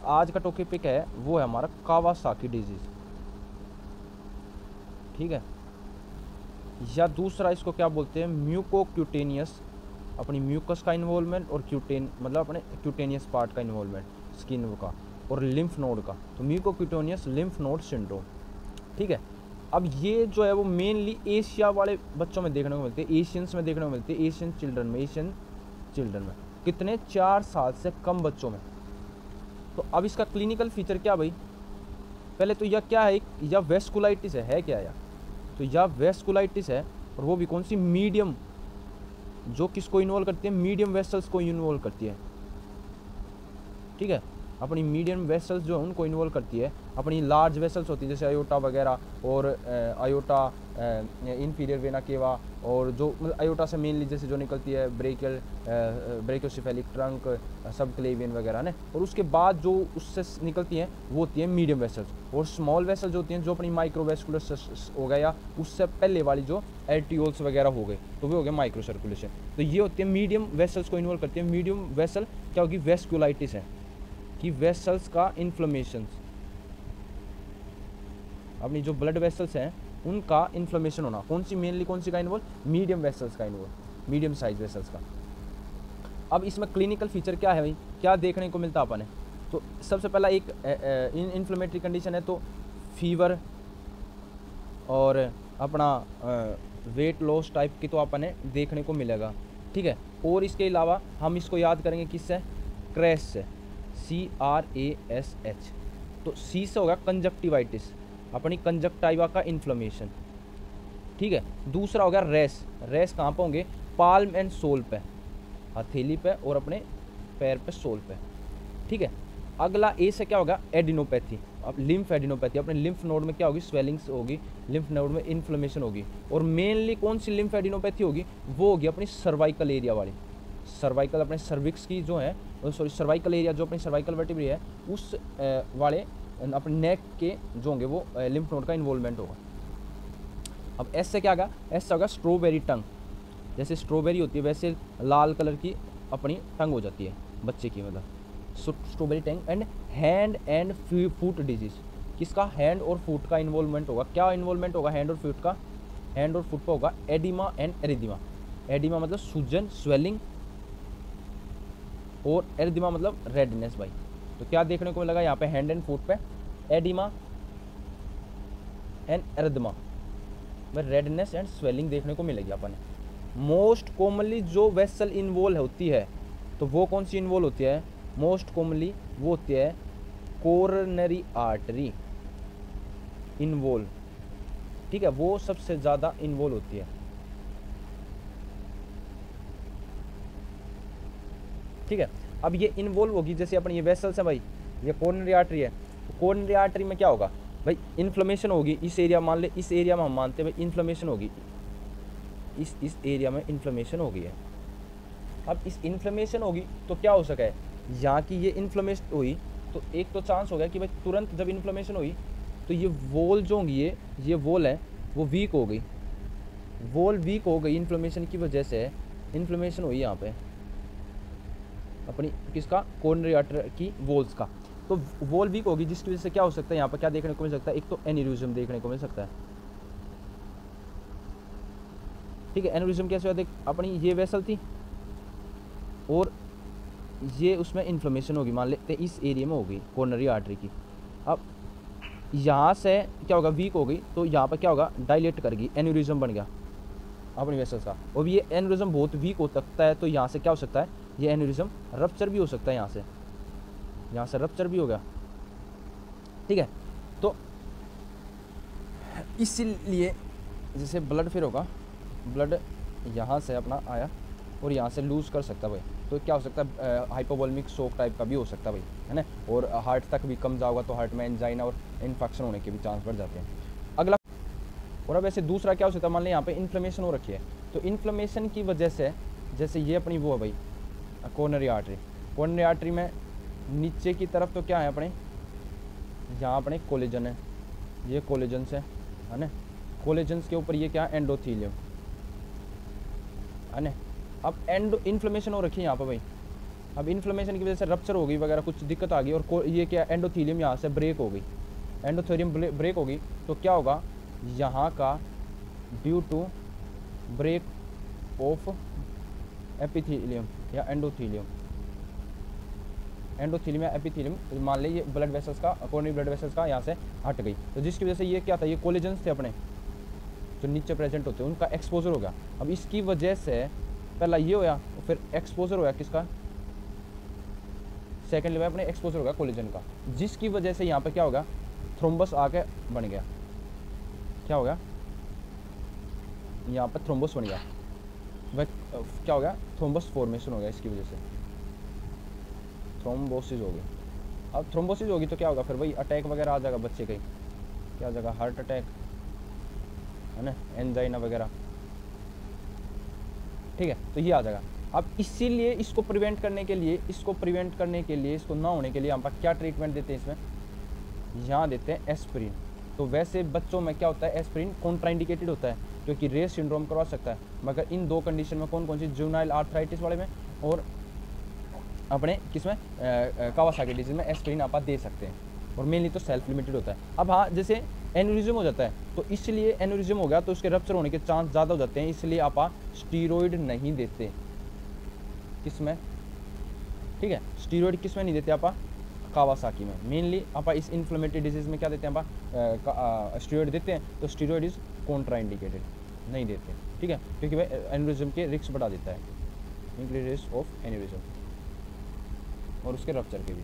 आज का टॉपिक है वो है हमारा कावासाकी डिजीज़, ठीक है। या दूसरा इसको क्या बोलते हैं, म्यूकोक्यूटेनियस, अपनी म्यूकस का इन्वॉल्वमेंट और क्यूटेन मतलब अपने क्यूटेनियस पार्ट का इन्वॉल्वमेंट स्किन का और लिम्फ नोड का, तो म्यूकोक्यूटेनियस लिम्फ नोड सिंड्रोम, ठीक है। अब ये जो है वो मेनली एशिया वाले बच्चों में देखने को मिलते हैं, एशियंस में देखने को मिलते हैं, एशियन चिल्ड्रन में कितने 4 साल से कम बच्चों में। तो अब इसका क्लिनिकल फीचर क्या भाई, पहले तो यह क्या है, या वेस्कुलाइटिस है क्या यार, तो यह वेस्कुलाइटिस है, और वो भी कौन सी, मीडियम, जो किसको इन्वॉल्व करती है, मीडियम वेसल्स को इन्वॉल्व करती है, ठीक है। अपनी मीडियम वेसल्स जो है उनको इन्वॉल्व करती है, अपनी लार्ज वेसल्स होती है जैसे आयोटा वगैरह और आयोटा इन्फीरियर वेना केवा, और जो मतलब आयोटा से मेनली जैसे जो निकलती है ब्रेकियोसेफेलिक ट्रंक, सब क्लेवियन वगैरह ने, और उसके बाद जो उससे निकलती हैं वो होती है मीडियम वेसल्स, और स्मॉल वेसल्स होती हैं जो अपनी माइक्रोवेस्कुलर हो गया, या उससे पहले वाली जो एल्टियोल्स वगैरह हो गए तो वो हो गया माइक्रो सर्कुलेशन। तो ये होती है मीडियम वेसल्स को इन्वॉल्व करती है। मीडियम वेसल क्या होगी, वेस्कुलाइटिस है कि वेसल्स का इन्फ्लेमेशन, अपनी जो ब्लड वेसल्स हैं उनका इन्फ्लेमेशन होना, कौन सी मेनली कौन सी का इन्वॉल्व, मीडियम वेसल्स का इन्वॉल्व, मीडियम साइज वेसल्स का। अब इसमें क्लिनिकल फीचर क्या है भाई, क्या देखने को मिलता अपन है, तो सबसे पहला एक इन्फ्लेमेटरी कंडीशन है, तो फीवर और अपना वेट लॉस टाइप की तो अपन है देखने को मिलेगा, ठीक है। और इसके अलावा हम इसको याद करेंगे किससे, क्रैश से, CRASH। तो सी से होगा कंजक्टिवाइटिस, अपनी कंजक्टाइवा का इन्फ्लेमेशन, ठीक है। दूसरा होगा रेस कहाँ पे होंगे, पाल्म एंड सोल पे, हथेली पे और अपने पैर पे, सोल पे, ठीक है। अगला ए से क्या होगा, एडिनोपैथी, अब लिम्फ एडिनोपैथी, अपने लिम्फ नोड में क्या होगी, स्वेलिंग्स होगी, लिम्फ नोड में इन्फ्लेमेशन होगी, और मेनली कौन सी लिम्फ एडिनोपैथी होगी, वो होगी अपनी सर्वाइकल एरिया वाली, सर्वाइकल अपने सर्विक्स की जो है, सॉरी सर्वाइकल एरिया जो अपनी सर्वाइकल वर्टिब्रे है उस वाले अपने नेक के जो होंगे वो लिम्फ नोड का इन्वॉल्वमेंट होगा। अब एस से क्या होगा, एस से होगा स्ट्रॉबेरी टंग, जैसे स्ट्रॉबेरी होती है वैसे लाल कलर की अपनी टंग हो जाती है बच्चे की, मतलब strawberry tongue. And hand and foot disease, किसका, हैंड और फूट का इन्वॉल्वमेंट होगा, क्या इन्वॉल्वमेंट होगा हैंड और फूट का, हैंड और फुट पर होगा एडिमा एंड एरिदिमा। एडिमा मतलब सूजन, स्वेलिंग, और एरिदिमा मतलब रेडनेस भाई। तो क्या देखने को मिलेगा यहाँ पे, हैंड एंड फुट पे एडिमा एंड एरिदिमा में रेडनेस एंड स्वेलिंग देखने को मिलेगी अपन। मोस्ट कॉमनली जो वेसल इन्वॉल्व होती है तो वो कौन सी इन्वॉल्व होती है, मोस्ट कॉमनली वो होती है कोरोनरी आर्टरी इन्वॉल्व, ठीक है, वो सबसे ज़्यादा इन्वॉल्व होती है, ठीक है। अब ये इन्वॉल्व होगी, जैसे अपनी ये वेसल्स है भाई, ये कोरोनरी आर्टरी है, तो कोरोनरी आर्टरी में क्या होगा भाई, इन्फ्लेमेशन होगी इस एरिया, मान ले इस एरिया में हम मानते हैं भाई इन्फ्लेमेशन होगी, इस एरिया में इन्फ्लेमेशन होगी है। अब इस इन्फ्लेमेशन होगी तो क्या हो सका है, यहाँ की ये इन्फ्लेमेशन हुई तो एक तो चांस हो गया कि भाई तुरंत जब इन्फ्लेमेशन हुई तो ये वॉल जो होंगी, ये वॉल है वो वीक हो गई, वॉल वीक हो गई इन्फ्लेमेशन की वजह से, इन्फ्लेमेशन हुई यहाँ पे अपनी किसका, कोरोनरी आर्टरी की वॉल्स का, तो वॉल वीक होगी जिसकी वजह से क्या हो सकता है, यहाँ पर क्या देखने को मिल सकता है, एक तो एन्यूरिज्म देखने को मिल सकता है, ठीक है। एन्यूरिज्म कैसे होता है, अपनी ये वेसल थी और ये उसमें इन्फ्लेमेशन होगी, मान लेते इस एरिया में होगी कोरोनरी आर्टरी की। अब यहाँ से क्या होगा, वीक हो गई तो यहाँ पर क्या होगा, डायलेट करेगी, एन्यूरिज्म बन गया अपनी वेसल्स का, और ये एन्यूरिज्म बहुत वीक हो सकता है तो यहाँ से क्या हो सकता है, ये एन्यूरिज्म रप्चर भी हो सकता है, यहाँ से रप्चर भी हो गया, ठीक है। तो इसीलिए जैसे ब्लड फिर होगा, ब्लड यहाँ से अपना आया और यहाँ से लूज़ कर सकता है भाई, तो क्या हो सकता है, हाइपोवोल्मिक शॉक टाइप का भी हो सकता है भाई, है ना, और हार्ट तक भी कम जाओगा तो हार्ट में एंजाइना और इन्फेक्शन होने के भी चांस बढ़ जाते हैं। अगला, और अब ऐसे दूसरा क्या हो सकता है, मान लें यहाँ पे इन्फ्लेमेशन हो रखी है, तो इन्फ्लेमेशन की वजह से जैसे ये अपनी वो है भाई कोरोनरी आर्टरी, कोरोनरी आर्टरी में नीचे की तरफ तो क्या है अपने, यहाँ अपने कोलेजन है, ये कोलेजन है ना, कोलेजन्स के ऊपर ये क्या है, एंडोथीलियम, है ना। अब इन्फ्लेमेशन हो रखी है यहाँ पर भाई, अब इन्फ्लेमेशन की वजह से रप्चर हो गई वगैरह, कुछ दिक्कत आ गई, और ये क्या एंडोथीलियम यहाँ से ब्रेक हो गई, एंडोथीलियम ब्रेक होगी, तो क्या होगा यहाँ का due to break of epithelium या एंडोथीलियम, एंडोथीलियम या एपिथीलियम, मान लीजिए ब्लड वेसल्स का, कोरोनरी ब्लड वेसल्स का यहाँ से हट गई, तो जिसकी वजह से ये क्या था, ये कोलेजन्स थे अपने जो नीचे प्रेजेंट होते हैं, उनका एक्सपोजर हो गया। अब इसकी वजह से पहला ये होया, फिर एक्सपोजर होया किसका, सेकेंड लेवल अपने एक्सपोजर हो गया कोलेजन का, जिसकी वजह से यहाँ पे क्या होगा, थ्रोम्बस आके बन गया, क्या हो गया, यहाँ पर थ्रोम्बस बन गया, वह क्या हो गया, थ्रोम्बस फॉर्मेशन हो गया, इसकी वजह से थ्रोम्बोसिस हो गई। अब थ्रोम्बोसिस होगी तो क्या होगा, फिर वही अटैक वगैरह आ जाएगा बच्चे का, क्या हो जाएगा, हार्ट अटैक है ना, एंजाइना वगैरह, ठीक है, तो ये आ जाएगा। अब इसीलिए इसको प्रिवेंट करने के लिए, इसको ना होने के लिए हम क्या ट्रीटमेंट देते हैं इसमें, यहाँ देते हैं एस्प्रिन। तो वैसे बच्चों में क्या होता है, एस्प्रिन कॉन्ट्राइंडिकेटेड होता है क्योंकि रेयर सिंड्रोम करवा सकता है, मगर इन 2 कंडीशन में कौन कौन सी, जुवेनाइल आर्थराइटिस वाले में और अपने किसमें कावासाकी डिजीज में एस्प्रिन आप दे सकते हैं, और मेनली तो सेल्फ लिमिटेड होता है। अब हाँ, जैसे एन्यूरिज्म हो जाता है, तो इसलिए एन्यूरिज्म हो गया तो उसके रप्चर होने के चांस ज़्यादा हो जाते हैं, इसलिए आप स्टीरॉयड नहीं देते किसमें, ठीक है, स्टीरॉयड किसमें नहीं देते आप, कावासाकी में मेनली। आप इस इन्फ्लेमेटरी डिजीज़ में क्या देते हैं, आप स्टीरॉयड देते हैं, तो स्टीरॉयड इज़ कॉन्ट्राइंडिकेटेड, नहीं देते, ठीक है, क्योंकि वह एन्यूरिज्म के रिस्क बढ़ा देता है, इंक्रीज रिस्क ऑफ एन्यूरिज्म और उसके रप्चर के भी।